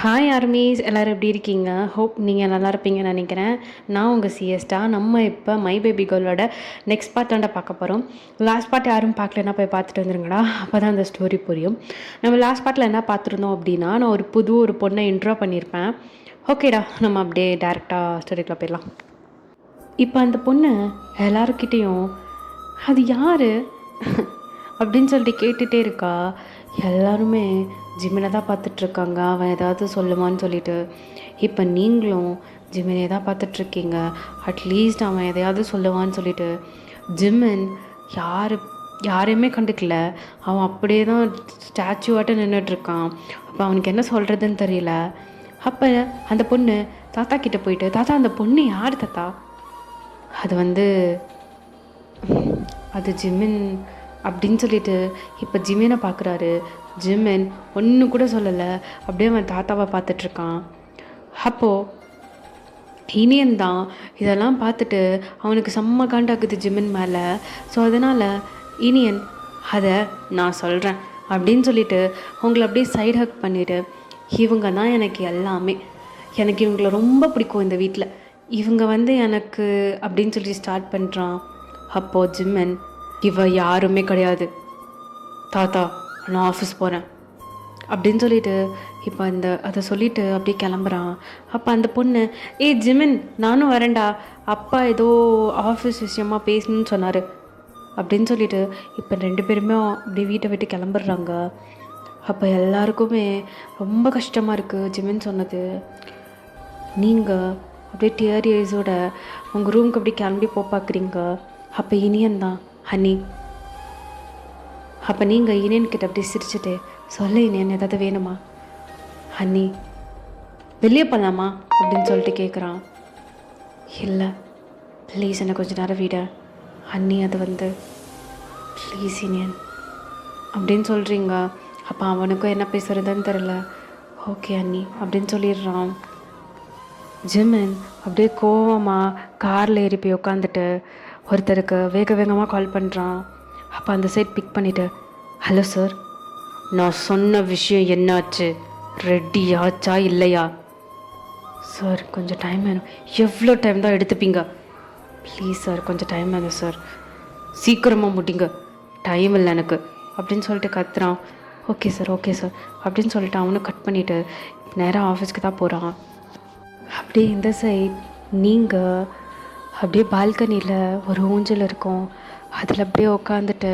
Hi armies எல்லோரும் எப்படி இருக்கீங்க? ஹோப் நீங்கள் நல்லா இருப்பீங்கன்னு நினைக்கிறேன். நான் உங்கள் சிஎஸ்டா. நம்ம இப்போ மை பேபி கேர்ளோட நெக்ஸ்ட் பார்ட்டாண்ட பார்க்க போகிறோம். லாஸ்ட் பார்ட் யாரும் பார்க்கலன்னா போய் பார்த்துட்டு வந்துருங்கடா, அப்போ தான் அந்த ஸ்டோரி புரியும். நம்ம லாஸ்ட் பார்ட்டில் என்ன பார்த்துருந்தோம் அப்படின்னா, நான் ஒரு பொண்ணை இன்ட்ரோ பண்ணியிருப்பேன். ஓகேடா, நம்ம அப்படியே டேரெக்டாக ஸ்டோரிக்குள்ளே போயிடலாம். இப்போ அந்த பொண்ணு எல்லாருக்கிட்டேயும் அது யார் அப்படின்னு சொல்லிட்டு கேட்டுகிட்டே இருக்கா. எல்லாருமே ஜிமினை தான் பார்த்துட்ருக்காங்க, அவன் ஏதாவது சொல்லுவான்னு சொல்லிட்டு. இப்போ நீங்களும் ஜிமினை தான் பார்த்துட்ருக்கீங்க, அட்லீஸ்ட் அவன் எதையாவது சொல்லுவான்னு சொல்லிட்டு. ஜிமின் யாரையுமே கண்டுக்கல, அவன் அப்படியே தான் ஸ்டாச்சுவாட்ட நின்றுட்டுருக்கான். அப்போ அவனுக்கு என்ன சொல்கிறதுன்னு தெரியல. அப்போ அந்த பொண்ணு தாத்தா கிட்டே போயிட்டு, தாத்தா அந்த பொண்ணு யார் தாத்தா? அது ஜிமின் அப்படின்னு சொல்லிட்டு. இப்போ ஜிமினை பார்க்குறாரு. ஜிமின் ஒன்று கூட சொல்லலை, அப்படியே அவன் தாத்தாவை பார்த்துட்ருக்கான். அப்போது இனியன் தான் இதெல்லாம் பார்த்துட்டு அவனுக்கு செம்ம காண்டாக்குது ஜிமின் மேலே. ஸோ அதனால் இனியன் அதை நான் சொல்கிறேன் அப்படின்னு சொல்லிட்டு அவங்கள அப்படியே சைட் ஹக் பண்ணிவிட்டு, இவங்க தான் எனக்கு எல்லாமே, எனக்கு இவங்கள ரொம்ப பிடிக்கும் இந்த வீட்டில், இவங்க எனக்கு அப்படின்னு சொல்லி ஸ்டார்ட் பண்ணுறான். அப்போது ஜிமின், இவ யாருமே கிடையாது தாத்தா, நான் ஆஃபீஸ் போகிறேன் அப்படின்னு சொல்லிட்டு இப்போ அதை சொல்லிவிட்டு அப்படியே கிளம்புறான். அப்போ அந்த பொண்ணு, ஜிமின் நானும் வரேன்டா, அப்பா ஏதோ ஆஃபீஸ் விஷயமா பேசணும்னு சொன்னார் அப்படின்னு சொல்லிட்டு இப்போ 2 பேருமே அப்படியே வீட்டை விட்டு கிளம்புறாங்க. அப்போ எல்லாருக்குமே ரொம்ப கஷ்டமாக இருக்குது ஜிமின் சொன்னது. நீங்கள் அப்படியே டியர் ஐஸோட உங்கள் ரூமுக்கு அப்படியே கிளம்பி பார்க்குறீங்க. அப்போ இனியன் தான், ஹனி. அப்போ நீங்கள் இனியன்கிட்ட அப்படியே சிரிச்சுட்டு, சொல்ல இனியன் ஏதாவது வேணுமா? ஹனி, வெளியே போகலாமா அப்படின்னு சொல்லிட்டு கேட்குறான். இல்லை ப்ளீஸ் என்னை கொஞ்சம் நேரம் விட. ஹன்னி அது ப்ளீஸ் இனியன் அப்படின்னு சொல்கிறீங்க. அப்போ அவனுக்கும் என்ன பேசுகிறதுன்னு தெரில. ஓகே ஹன்னி அப்படின்னு சொல்லிடுறான். ஜிமின் அப்படியே கோவமாக காரில் ஏறி போய் உட்காந்துட்டு ஒருத்தருக்கு வேகமாக கால் பண்ணுறான். அப்போ அந்த சைட் பிக் பண்ணிவிட்டு, ஹலோ சார், நான் சொன்ன விஷயம் என்னாச்சு, ரெடி ஆச்சா இல்லையா? சார் கொஞ்சம் டைம் வேணும். எவ்வளோ டைம் தான் எடுத்துப்பீங்க? ப்ளீஸ் சார் கொஞ்சம் டைம் வேணும் சார், சீக்கிரமாக முடிங்க, டைம் இல்லை எனக்கு அப்படின்னு சொல்லிட்டு கத்துறான். ஓகே சார் அப்படின்னு சொல்லிட்டு அவனும் கட் பண்ணிவிட்டு நேராக ஆஃபீஸ்க்கு தான் போகிறான். அப்படியே இந்த சைட் நீங்கள் அப்படியே பால்கனியில் ஒரு ஊஞ்சல் இருக்கும், அதில் அப்படியே உட்காந்துட்டு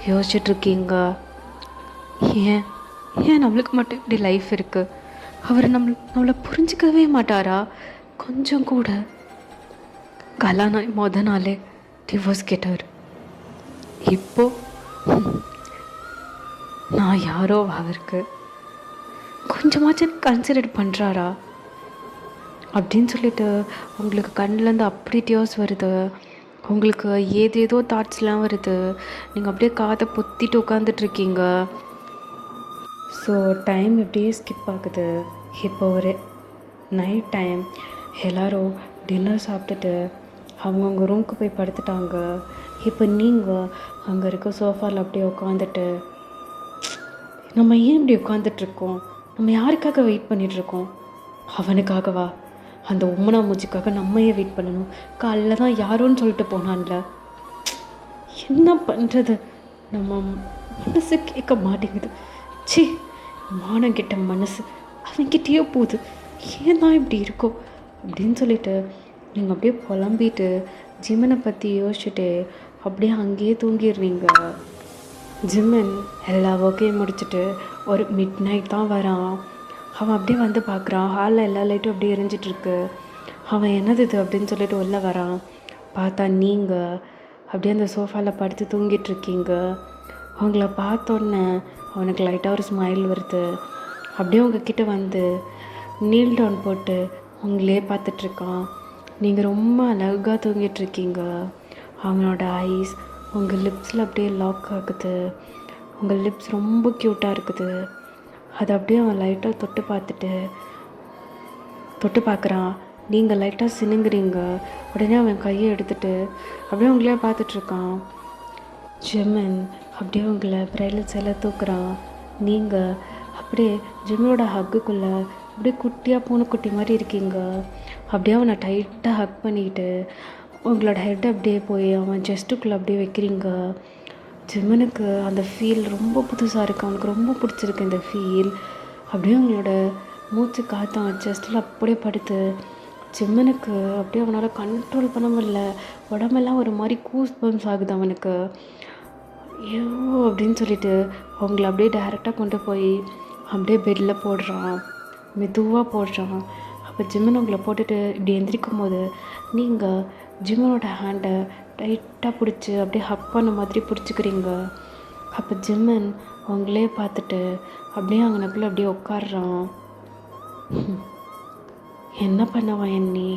யோசிச்சுட்ருக்கீங்க. ஏன் நம்மளுக்கு மட்டும் இப்படி லைஃப் இருக்குது? அவர் நம்மளை புரிஞ்சிக்கவே மாட்டாரா கொஞ்சம் கூட? கல்யாணம் நாளே டிவோர்ஸ் கேட்டார். இப்போது நான் யாரோ அவருக்கு கொஞ்சமாச்சும் கன்சிடர் பண்ணுறாரா அப்படின்னு சொல்லிட்டு உங்களுக்கு கண்ணிலேருந்து அப்படி டியர்ஸ் வருது. உங்களுக்கு ஏதேதோ தாட்ஸ்லாம் வருது. நீங்கள் அப்படியே காதை பொத்திட்டு உட்காந்துட்ருக்கீங்க. ஸோ டைம் இப்படியே ஸ்கிப் ஆகுது. இப்போ ஒரு நைட் டைம், எல்லோரும் டின்னர் சாப்பிட்டுட்டு அவங்கவுங்க ரூமுக்கு போய் படுத்துட்டாங்க. இப்போ நீங்கள் அங்கே இருக்க சோஃபாவில் அப்படியே உட்காந்துட்டு, நம்ம ஏன் இப்படி உட்காந்துட்ருக்கோம்? நம்ம யாருக்காக வெயிட் பண்ணிகிட்ருக்கோம்? அவனுக்காகவா? அந்த உம்மனா மூச்சிக்காக நம்மையே வெயிட் பண்ணணும்? காலைல தான் யாரோன்னு சொல்லிட்டு போனான்ல, என்ன பண்ணுறது? நம்ம மனசு கேட்க மாட்டேங்குது. சி, மானங்கிட்ட மனசு அவன்கிட்டயே போகுது. ஏன் தான் இப்படி இருக்கோ அப்படின்னு சொல்லிட்டு நீங்கள் அப்படியே புலம்பிட்டு ஜிமினை பற்றி யோசிச்சுட்டு அப்படியே அங்கேயே தூங்கிடுவீங்க. ஜிமின் எல்லா ஒர்க்கையும் முடிச்சுட்டு ஒரு மிட் நைட் தான் வரான். அவன் அப்படியே பார்க்குறான். ஹாலில் எல்லா லைட்டும் அப்படியே எரிஞ்சிட்ருக்கு. அவன் என்னது இது அப்படின்னு சொல்லிட்டு உள்ளே வரான். பார்த்தா நீங்கள் அப்படியே அந்த சோஃபாவில் படுத்து தூங்கிட்டுருக்கீங்க. அவங்கள பார்த்தோன்னே அவனுக்கு லைட்டாக ஒரு ஸ்மைல் வருது. அப்படியே உங்ககிட்ட நீல் டவுன் போட்டு உங்களே பார்த்துட்ருக்கான். நீங்கள் ரொம்ப அழகாக தூங்கிட்டுருக்கீங்க. அவனோட ஐஸ் உங்கள் லிப்ஸில் அப்படியே லாக் ஆகுது. உங்கள் லிப்ஸ் ரொம்ப க்யூட்டாக இருக்குது. அதை அப்படியே அவன் லைட்டாக தொட்டு பார்க்குறான். நீங்கள் லைட்டாக சினுங்குறீங்க. உடனே அவன் கையை எடுத்துகிட்டு அப்படியே உங்களே பார்த்துட்ருக்கான். ஜிமின் அப்படியே உங்களை பிரைல் சைடில் தூக்குறான். நீங்கள் அப்படியே ஜிம்மனோட ஹக்குக்குள்ளே அப்படியே குட்டியாக பூனைக்குட்டி மாதிரி இருக்கீங்க. அப்படியே அவனை டைட்டாக ஹக் பண்ணிக்கிட்டு உங்களோட ஹெட் அப்படியே போய் அவன் செஸ்ட்டுக்குள்ளே அப்படியே வைக்கிறீங்க. ஜிம்மனுக்கு அந்த ஃபீல் ரொம்ப புதுசாக இருக்குது, அவனுக்கு ரொம்ப பிடிச்சிருக்கு இந்த ஃபீல். அப்படியே அவங்களோட மூச்சு காற்று அவன் செஸ்ட்டில் அப்படியே படுத்து ஜிம்மனுக்கு அப்படியே அவனால் கண்ட்ரோல் பண்ண முடியல. உடம்பெல்லாம் ஒரு மாதிரி கூஸ் பம்ஸ் ஆகுது அவனுக்கு. ஐயோ அப்படின்னு சொல்லிட்டு அவங்கள அப்படியே டைரெக்டாக கொண்டு போய் அப்படியே பெட்டில் போடுறான், மெதுவாக போடுறான். அப்போ ஜிம்மன் உங்களை போட்டுட்டு இப்படி எந்திரிக்கும் போது நீங்கள் ஜிம்மனோட ஹேண்டை டைட்டாக பிடிச்சி அப்படியே ஹக் பண்ண மாதிரி பிடிச்சிக்கிறீங்க. அப்போ ஜிம்மன் அவங்களே பார்த்துட்டு அப்படியே அங்கனக்குள்ளே அப்படியே உட்காடுறான். என்ன பண்ணவன் என்னி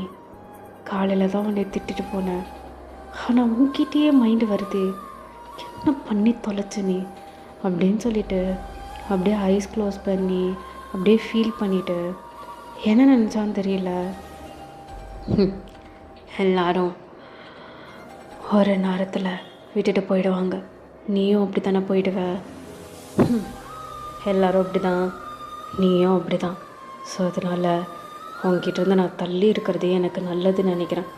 காலையில் தான் உன்னை திட்டிட்டு போனேன், ஆனால் உன்கிட்டயே மைண்டு வருது, என்ன பண்ணி தொலைச்சு நீ அப்படின்னு சொல்லிட்டு அப்படியே ஐஸ் க்ளோஸ் பண்ணி அப்படியே ஃபீல் பண்ணிவிட்டு என்ன நினச்சான்னு தெரியல. எல்லாரும் ஒரு நேரத்தில் விட்டுட்டு போயிடுவாங்க, நீயும் அப்படி தானே போயிடுவ. எல்லோரும் அப்படி தான், நீயும் அப்படி தான். ஸோ அதனால் அவங்ககிட்டருந்து நான் தள்ளி இருக்கிறதே எனக்கு நல்லதுன்னு நினைக்கிறேன்.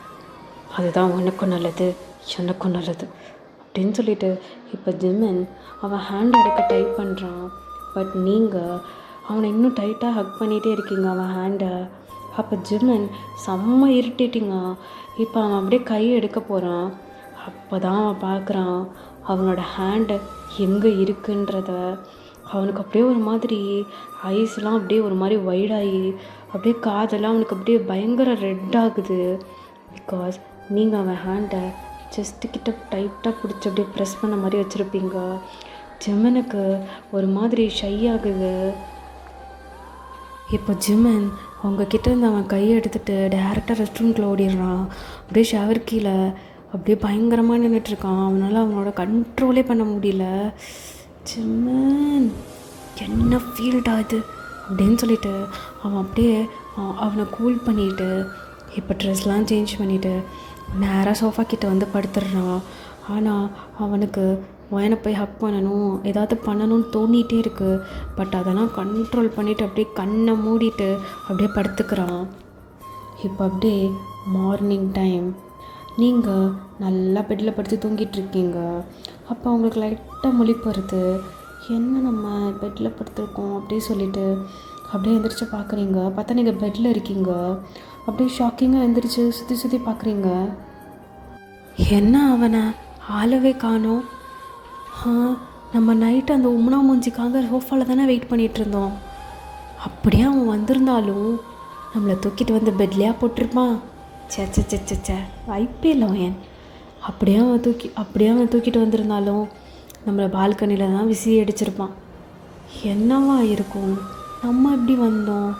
அதுதான் உனக்கும் நல்லது, எனக்கும் நல்லது அப்படின்னு சொல்லிட்டு இப்போ ஜிம்மன் அவன் ஹேண்ட் எடுக்க டைப் பண்ணுறான். பட் நீங்கள் அவனை இன்னும் டைட்டாக ஹக் பண்ணிகிட்டே இருக்கீங்க அவன் ஹேண்டை. அப்போ ஜிம்மன் செம்ம இரிட்டேட்டிங்க. இப்போ அவன் அப்படியே கையை எடுக்க போகிறான். அப்போ தான் அவன் பார்க்குறான் அவனோட ஹேண்டு எங்கே இருக்குன்றத. அவனுக்கு அப்படியே ஒரு மாதிரி ஐஸ்லாம் அப்படியே ஒரு மாதிரி வைடாகி அப்படியே காதெல்லாம் அவனுக்கு அப்படியே பயங்கர ரெட் ஆகுது. பிகாஸ் நீங்கள் அவன் ஹேண்டை செஸ்ட்டுக்கிட்ட டைட்டாக பிடிச்சி அப்படியே ப்ரெஸ் பண்ண மாதிரி வச்சுருப்பீங்க. ஜிம்மனுக்கு ஒரு மாதிரி ஷை ஆகுது. இப்போ ஜிம்மன் அவங்கக்கிட்ட இருந்து அவன் கையை எடுத்துகிட்டு டேரெக்டாக ரெஸ்ட் ரூம்குள்ளே ஓடிடுறான். அப்படியே ஷவர் கீழே அப்படியே பயங்கரமாக நின்றுட்டுருக்கான். அவனால் அவனோட கண்ட்ரோலே பண்ண முடியல. ஜிம்மன் என்ன ஃபீல்டா இது அப்படின்னு சொல்லிட்டு அவன் அப்படியே அவனை கூல் பண்ணிவிட்டு இப்போ ட்ரெஸ்லாம் சேஞ்ச் பண்ணிவிட்டு நேராக சோஃபா கிட்ட வந்து படுத்துடுறான். ஆனால் அவனுக்கு வயனை போய் ஹக் பண்ணணும், ஏதாவது பண்ணணும்னு தோணிகிட்டே இருக்குது. பட் அதெல்லாம் கண்ட்ரோல் பண்ணிவிட்டு அப்படியே கண்ணை மூடிட்டு அப்படியே படுத்துக்கிறான். இப்போ அப்படியே மார்னிங் டைம், நீங்கள் நல்லா பெட்டில் படுத்து தூங்கிட்டுருக்கீங்க. அப்போ அவங்களுக்கு லைட்டாக முழிப்பு வருது. என்ன நம்ம பெட்டில் படுத்துருக்கோம் அப்படின்னு சொல்லிட்டு அப்படியே எந்திரிச்சு பார்க்குறீங்க. பார்த்தா நீங்கள் பெட்டில் இருக்கீங்க. அப்படியே ஷாக்கிங்காக எந்திரிச்சு சுற்றி சுற்றி பார்க்குறீங்க. என்ன அவனை ஆளவே காணோம். நம்ம நைட்டு அந்த உம்னா மூஞ்சிக்காக சோஃபாவில் தானே வெயிட் பண்ணிகிட்டு இருந்தோம். அப்படியே அவன் வந்திருந்தாலும் நம்மளை தூக்கிட்டு வந்து பெட்லேயா போட்டிருப்பான். சே வாய்ப்பே இல்லை அவன். அப்படியே அவன் தூக்கிட்டு வந்திருந்தாலும் நம்மளை பால்கனியில் தான் விசிறி அடிச்சிருப்பான். என்னவா இருக்கும், நம்ம எப்படி வந்தோம்,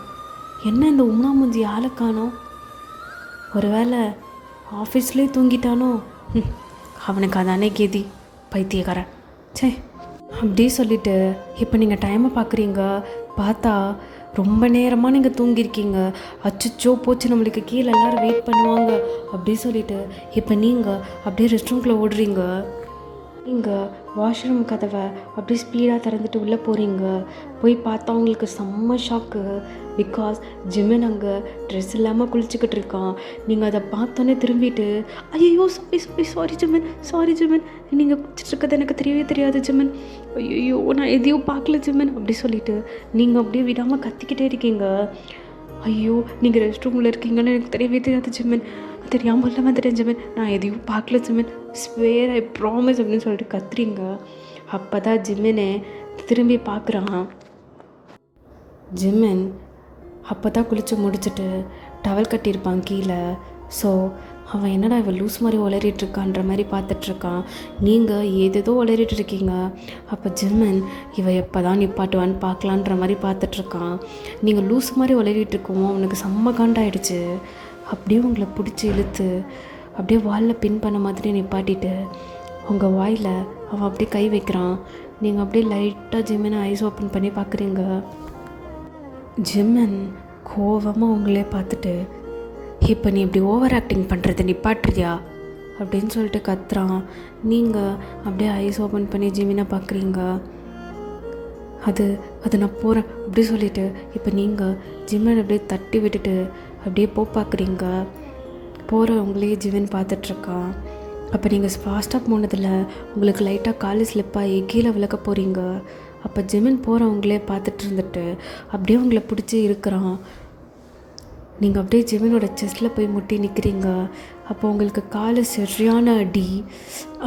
என்ன இந்த உம்னா மூஞ்சி ஆளை காணோம். ஒருவேளை ஆஃபீஸ்லேயே தூங்கிட்டானோ. அவனுக்கு அதானே கேதி, பைத்தியக்காரன். சே அப்படி சொல்லிவிட்டு இப்போ நீங்கள் டைமை பார்க்குறீங்க. பார்த்தா ரொம்ப நேரமாக நீங்கள் தூங்கியிருக்கீங்க. அச்சோ போச்சு, நம்மளுக்கு கீழே எல்லோரும் வெயிட் பண்ணுவாங்க அப்படி சொல்லிவிட்டு இப்போ நீங்கள் அப்படியே ரெஸ்ட் ரூம்குள்ளே ஓடுறீங்க. நீங்கள் வாஷ்ரூம் கதவை அப்படியே ஸ்பீடாக திறந்துட்டு உள்ளே போகிறீங்க. போய் பார்த்தா உங்களுக்கு செம்ம ஷாக்கு. பிகாஸ் ஜிம்மன் அங்கே ட்ரெஸ் இல்லாமல் குளிச்சுக்கிட்டு இருக்கான். நீங்கள் அதை பார்த்தோன்னே திரும்பிட்டு ஐயோ சாரி ஜிம்மன், நீங்கள் குளிச்சுட்ருக்கிறது எனக்கு தெரியவே தெரியாது ஜிம்மன், ஐயோ நான் எதையும் பார்க்கல ஜிம்மன் அப்படி சொல்லிவிட்டு நீங்கள் அப்படியே விடாமல் கத்திக்கிட்டே இருக்கீங்க. ஐயோ நீங்கள் ரெஸ்ட் ரூமில் இருக்கீங்கன்னு எனக்கு தெரியவே தெரியாது ஜிம்மன், தெரியாமல் இல்லை வந்துட்டேன் ஜிம்மன், நான் எதையும் பார்க்கல ஜிம்மன், ஸ்வேர் ஐ ப்ராமிஸ் அப்படின்னு சொல்லிட்டு கத்துறீங்க. அப்போ தான் ஜிம்மனே திரும்பி பார்க்குறான். ஜிம்மன் அப்போ தான் குளித்து முடிச்சுட்டு டவல் கட்டியிருப்பான் கீழே. ஸோ அவன் என்னடா இவன் லூஸ் மாதிரி உளறிட்டுருக்கான்ற மாதிரி பார்த்துட்ருக்கான். நீங்கள் ஏதேதோ உளறிட்டு இருக்கீங்க. அப்போ ஜிம்மன் இவன் எப்போ தான் நிப்பாட்டுவான்னு பார்க்கலான்ற மாதிரி பார்த்துட்ருக்கான். நீங்கள் லூஸ் மாதிரி உளறிட்டுருக்கோம், அவனுக்கு செம்ம காண்டாயிடுச்சு. அப்படியே உங்களை பிடிச்சி இழுத்து அப்படியே வாலில் பின் பண்ண மாதிரி நிப்பாட்டிட்டு உங்கள் வாயில் அவன் அப்படியே கை வைக்கிறான். நீங்கள் அப்படியே லைட்டாக ஜிம்மனை ஐஸ் ஓப்பன் பண்ணி பார்க்குறீங்க. ஜிம்மன் கோவமாக உங்களே பார்த்துட்டு இப்போ நீ இப்படி ஓவர் ஆக்டிங் பண்ணுறது நிப்பாட்டுறியா அப்படின்னு சொல்லிட்டு கத்துறான். நீங்கள் அப்படியே ஐஸ் ஓப்பன் பண்ணி ஜிம்மினை பார்க்குறீங்க. அது அது நான் போகிறேன் அப்படி சொல்லிவிட்டு இப்போ நீங்கள் ஜிம்மன் அப்படியே தட்டி விட்டுட்டு அப்படியே பார்க்குறீங்க. போகிறவங்களே ஜிவன் பார்த்துட்ருக்கான். அப்போ நீங்கள் ஃபாஸ்ட்டாக போனதில் உங்களுக்கு லைட்டாக காலு ஸ்லிப்பாகி கீழே விளக்க போகிறீங்க. அப்போ ஜிமின் போகிறவங்களே பார்த்துட்டு இருந்துட்டு அப்படியே உங்களை பிடிச்சி இருக்கிறான். நீங்கள் அப்படியே ஜிமினோட செஸ்ட்டில் போய் முட்டி நிற்கிறீங்க. அப்போ உங்களுக்கு காலு சரியான அடி.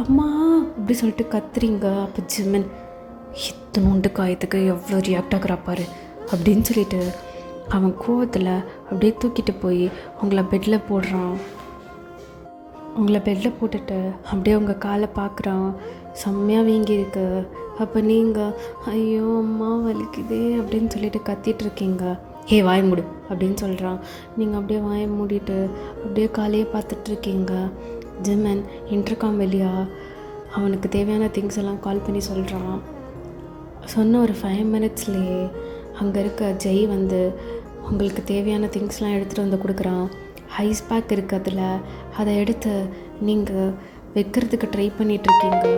அம்மா அப்படி சொல்லிட்டு கத்துறீங்க. அப்போ ஜிமின் இத்தனோண்டு காயத்துக்கு எவ்வளோ ரியாக்ட் ஆகுறாப்பாரு அப்படின்னு சொல்லிட்டு அவன் கோவத்தில் அப்படியே தூக்கிட்டு போய் உங்களை பெட்டில் போடுறான். உங்களை பெட்டில் போட்டுட்டு அப்படியே உங்கள் காலை பார்க்குறான். செம்மையாக வீங்கியிருக்கு. அப்போ நீங்கள் ஐயோ அம்மா வலிக்குதே அப்படின்னு சொல்லிட்டு கத்திகிட்ருக்கீங்க. ஹே வாய மூடு அப்படின்னு சொல்கிறான். நீங்கள் அப்படியே வாய மூடிட்டு அப்படியே காலையே பார்த்துட்ருக்கீங்க. ஜிமன் இன்டர்காம் வெளியா அவனுக்கு தேவையான திங்ஸ் எல்லாம் கால் பண்ணி சொல்கிறான். சொன்ன ஒரு 5 மினிட்ஸ்லேயே அங்கே இருக்க ஜெய் வந்து உங்களுக்கு தேவையான திங்ஸ்லாம் எடுத்துகிட்டு வந்து கொடுக்குறான். ஐஸ் பேக் இருக்குது அதில். அதை எடுத்து நீங்கள் வைக்கிறதுக்கு ட்ரை பண்ணிகிட்ருக்கீங்க.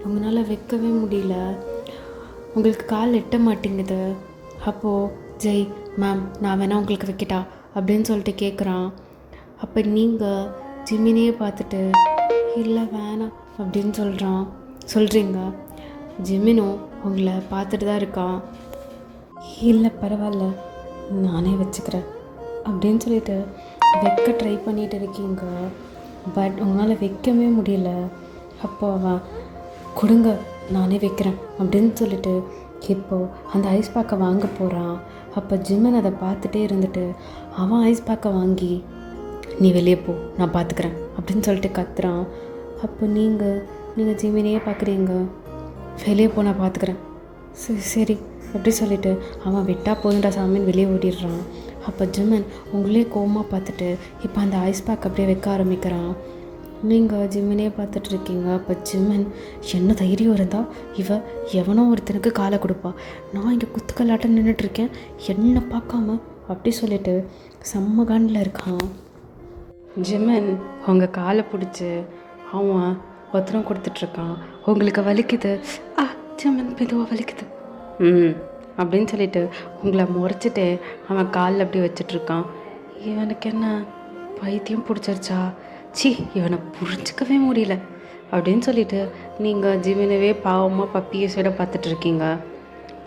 உங்களால் வைக்கவே முடியல. உங்களுக்கு கால் எட்ட மாட்டேங்குது. அப்போது ஜெய் மேம் நான் வேணா உங்களுக்கு வைக்கிட்டா அப்படின்னு சொல்லிட்டு கேட்குறான். அப்போ நீங்கள் ஜிமினையே பார்த்துட்டு இல்லை வேணாம் அப்படின்னு சொல்கிறீங்க. ஜிமினும் உங்களை பார்த்துட்டு தான் இருக்கான். இல்லை பரவாயில்ல நானே வச்சுக்கிறேன் அப்படின்னு சொல்லிட்டு வைக்க ட்ரை பண்ணிகிட்டு இருக்கீங்க. பட் உங்களால் வைக்கவே முடியல. அப்போ அவன் கொடுங்க நானே வைக்கிறேன் அப்படின்னு சொல்லிட்டு இப்போது அந்த ஐஸ் பேக்கை வாங்க போகிறான். அப்போ ஜிம்மன் அதை பார்த்துட்டே இருந்துட்டு அவன் ஐஸ் பேக்கை வாங்கி நீ வெளியே போ நான் பார்த்துக்கிறேன் அப்படின்னு சொல்லிட்டு கத்துறான். அப்போ நீங்கள் ஜிம்மினையே பார்க்குறீங்க. வெளியே போ நான் பார்த்துக்கிறேன். சரி அப்படி சொல்லிவிட்டு அவன் விட்டா போதுண்டா சாமின்னு வெளியே ஓடிடுறான். அப்போ ஜிம்மன் உங்களே கோவமாக பார்த்துட்டு இப்போ அந்த ஐஸ் பேக் அப்படியே வைக்க ஆரம்பிக்கிறான். நீங்கள் ஜிம்மனே பார்த்துட்ருக்கீங்க. அப்போ ஜிம்மன் என்ன தைரியம் இருந்தால் எவனோ ஒருத்தனுக்கு காலை கொடுப்பா, நான் இங்கே குத்துக்கல்லாட்டம் நின்றுட்டுருக்கேன் என்னை பார்க்காம அப்படி சொல்லிட்டு செம்ம காண்டில் இருக்கான். ஜிம்மன் உங்கள் காலை பிடிச்சி அவன் ஒத்தனம் கொடுத்துட்ருக்கான். உங்களுக்கு வலிக்குது. ஜிம்மன் மெதுவாக வலிக்குது அப்படின்னு சொல்லிட்டு உங்களை முறைச்சிட்டு அவன் காலில் அப்படி வச்சிட்ருக்கான். இவனுக்கு என்ன பைத்தியம் பிடிச்சிருச்சா, இவனை புரிஞ்சிக்கவே முடியல அப்படின்னு சொல்லிட்டு நீங்கள் ஜிமினவே பாவமாக பப்பியை பார்த்துட்ருக்கீங்க.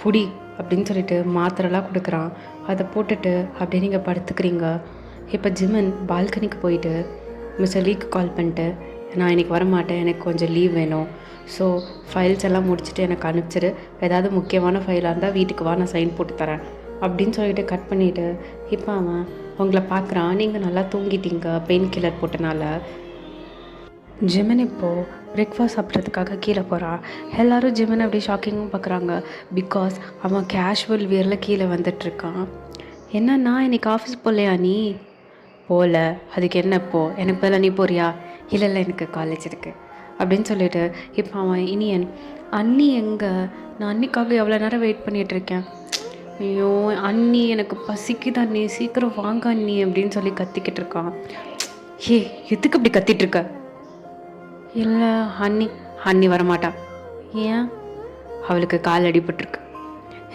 புடி அப்படின்னு சொல்லிட்டு மாத்திரைலாம் கொடுக்குறான். அதை போட்டுட்டு அப்படியே நீங்கள் படுத்துக்கிறீங்க. இப்போ ஜிமன் பால்கனிக்கு போயிட்டு மிஸ்டர் லீக்கு கால் பண்ணிட்டு நான் இன்றைக்கி வரமாட்டேன், எனக்கு கொஞ்சம் லீவ் வேணும், ஸோ ஃபைல்ஸ் எல்லாம் முடிச்சுட்டு எனக்கு அனுப்பிச்சிடு, ஏதாவது முக்கியமான ஃபைலாக இருந்தால் வீட்டுக்கு வா நான் சைன் போட்டு தரேன் அப்படின்னு சொல்லிட்டு கட் பண்ணிவிட்டு இப்போ அவன் உங்களை பார்க்குறான். நீங்கள் நல்லா தூங்கிட்டீங்க பெயின் கில்லர் போட்டனால. ஜிமன் இப்போது பிரேக்ஃபாஸ்ட் சாப்பிட்றதுக்காக கீழே போகிறான். எல்லோரும் ஜிமன் அப்படியே ஷாக்கிங்கும் பார்க்குறாங்க. பிகாஸ் அவன் கேஷுவல் வியரில் கீழே வந்துட்டுருக்கான். என்னன்னா இன்றைக்கி ஆஃபீஸ் போகலையா நீ? போகல. அதுக்கு என்ன இப்போ எனக்கு பதிலாக நீ போறியா? இல்லை எனக்கு காலேஜ் இருக்குது அப்படின்னு சொல்லிட்டு இப்போ அவன் இனியன் அண்ணி எங்கே, நான் அன்னிக்காக எவ்வளோ நேரம் வெயிட் பண்ணிகிட்ருக்கேன், ஐயோ அண்ணி எனக்கு பசிக்குது அண்ணி சீக்கிரம் வாங்க அண்ணி அப்படின்னு சொல்லி கத்திக்கிட்டு இருக்கான். எதுக்கு அப்படி கத்திகிட்ருக்க? இல்லை அண்ணி வரமாட்டா. ஏன்? அவளுக்கு கால் அடிபட்டுருக்கு.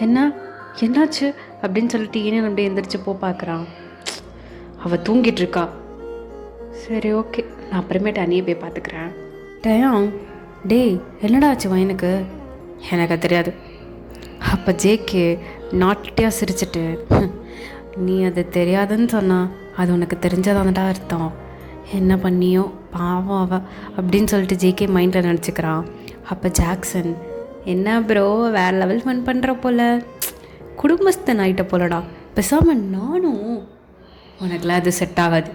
என்னாச்சு அப்படின்னு சொல்லிட்டு இனியன் அப்படியே எந்திரிச்சு பார்க்குறான். அவள் தூங்கிட்டுருக்கா. சரி ஓகே நான் அப்புறமேட்டு அண்ணியை போய் பார்த்துக்கிறேன். டேய் என்னடா ஆச்சு வயனுக்கு? எனக்கு தெரியாது. அப்போ ஜேக்கு நாட்டியாக சிரிச்சிட்டு நீ அது தெரியாதுன்னு சொன்னால் அது உனக்கு தெரிஞ்சதான்டா அர்த்தம், என்ன பண்ணியோ பாவம் அவ அப்படின்னு சொல்லிட்டு ஜேகே மைண்டில் நினச்சிக்கிறான். அப்போ ஜாக்சன் என்ன ப்ரோ வேறு லெவல் ஃபன் பண்ணுற போல், குடும்பஸ்தன் ஆகிட்ட போலடா, பேசாமல் நானும் உனக்குலாம் அது செட் ஆகாது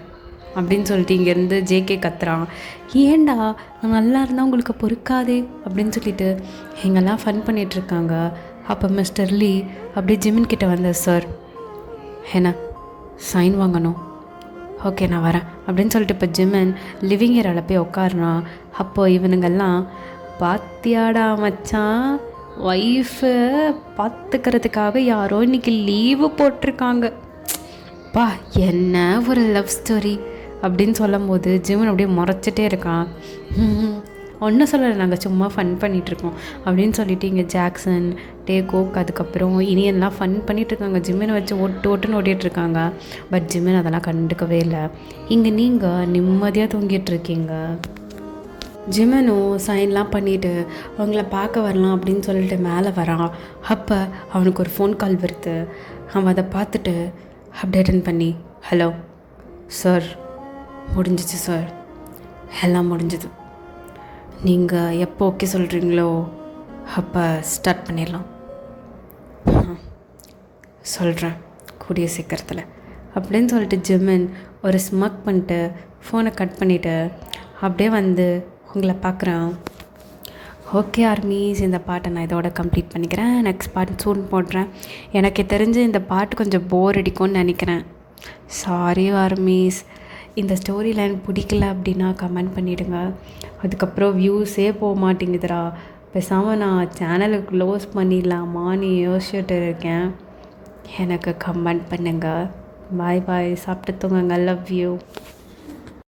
அப்படின்னு சொல்லிட்டு இங்கேருந்து ஜேகே கத்துறான். ஏண்டா நான் நல்லா இருந்தால் உங்களுக்கு பொறுக்காதே அப்படின்னு சொல்லிட்டு எங்கெல்லாம் ஃபன் பண்ணிகிட்ருக்காங்க. அப்போ மிஸ்டர் லீ அப்படியே ஜிமின் கிட்டே வந்த சார் என்ன சைன் வாங்கணும், ஓகே நான் வரேன் அப்படின்னு சொல்லிட்டு இப்போ ஜிமின் லிவிங் ஏரியாவில் போய் உட்காருறான். அப்போது இவனுங்கெல்லாம் பாத்தியாடா மச்சான் ஒய்ஃபை பார்த்துக்கிறதுக்காக யாரோ இன்றைக்கி லீவு போட்டிருக்காங்க, பா என்ன ஒரு லவ் ஸ்டோரி அப்படின்னு சொல்லும் போது ஜிமன் அப்படியே முறைச்சிட்டே இருக்கான். ஒன்றும் சொல்லலை, நாங்கள் சும்மா ஃபன் பண்ணிகிட்ருக்கோம் அப்படின்னு சொல்லிட்டு இங்கே ஜாக்சன், டேகோக், அதுக்கப்புறம் இனியன்லாம் ஃபன் பண்ணிகிட்ருக்காங்க. ஜிம்மினை வச்சு ஓட்டுன்னு ஓட்டிகிட்ருக்காங்க. பட் ஜிம்மின் அதெல்லாம் கண்டுக்கவே இல்லை. இங்கே நீங்கள் நிம்மதியாக தூங்கிட்டுருக்கீங்க. ஜிமனும் சைன்லாம் பண்ணிவிட்டு அவங்கள பார்க்க வரலாம் அப்படின்னு சொல்லிட்டு மேலே வரான். அப்போ அவனுக்கு ஒரு ஃபோன் கால் வருது. அவன் அதை பார்த்துட்டு அப்படியே அட்டன் பண்ணி, ஹலோ சார், முடிஞ்சிச்சு சார், எல்லாம் முடிஞ்சுது. நீங்கள் எப்போ ஓகே சொல்கிறீங்களோ அப்போ ஸ்டார்ட் பண்ணிடலாம். சொல்கிறேன் கூடிய சீக்கிரத்தில் அப்படின்னு சொல்லிட்டு ஜிமின் ஒரு ஸ்மக் பண்ணிட்டு ஃபோனை கட் பண்ணிவிட்டு அப்படியே வந்து உங்களை பார்க்குறேன். ஓகே ஆர்மீஸ், இந்த பாட்டை நான் இதோட கம்ப்ளீட் பண்ணிக்கிறேன். நெக்ஸ்ட் பார்ட் சூன் போடுறேன். எனக்கு தெரிஞ்சு இந்த பாட்டு கொஞ்சம் போர் அடிக்கும்னு நினைக்கிறேன். Sorry armies. இந்த ஸ்டோரி லைன் பிடிக்கல அப்படின்னா கமெண்ட் பண்ணிவிடுங்க. அதுக்கப்புறம் வியூஸே போக மாட்டேங்குதுடா, பேசாமல் நான் சேனலை க்ளோஸ் பண்ணிடலாமான்னு யோசிச்சுட்டு இருக்கேன். எனக்கு கமெண்ட் பண்ணுங்கள். பாய் பாய், சாப்பிட்டு தூங்குங்க. Love you.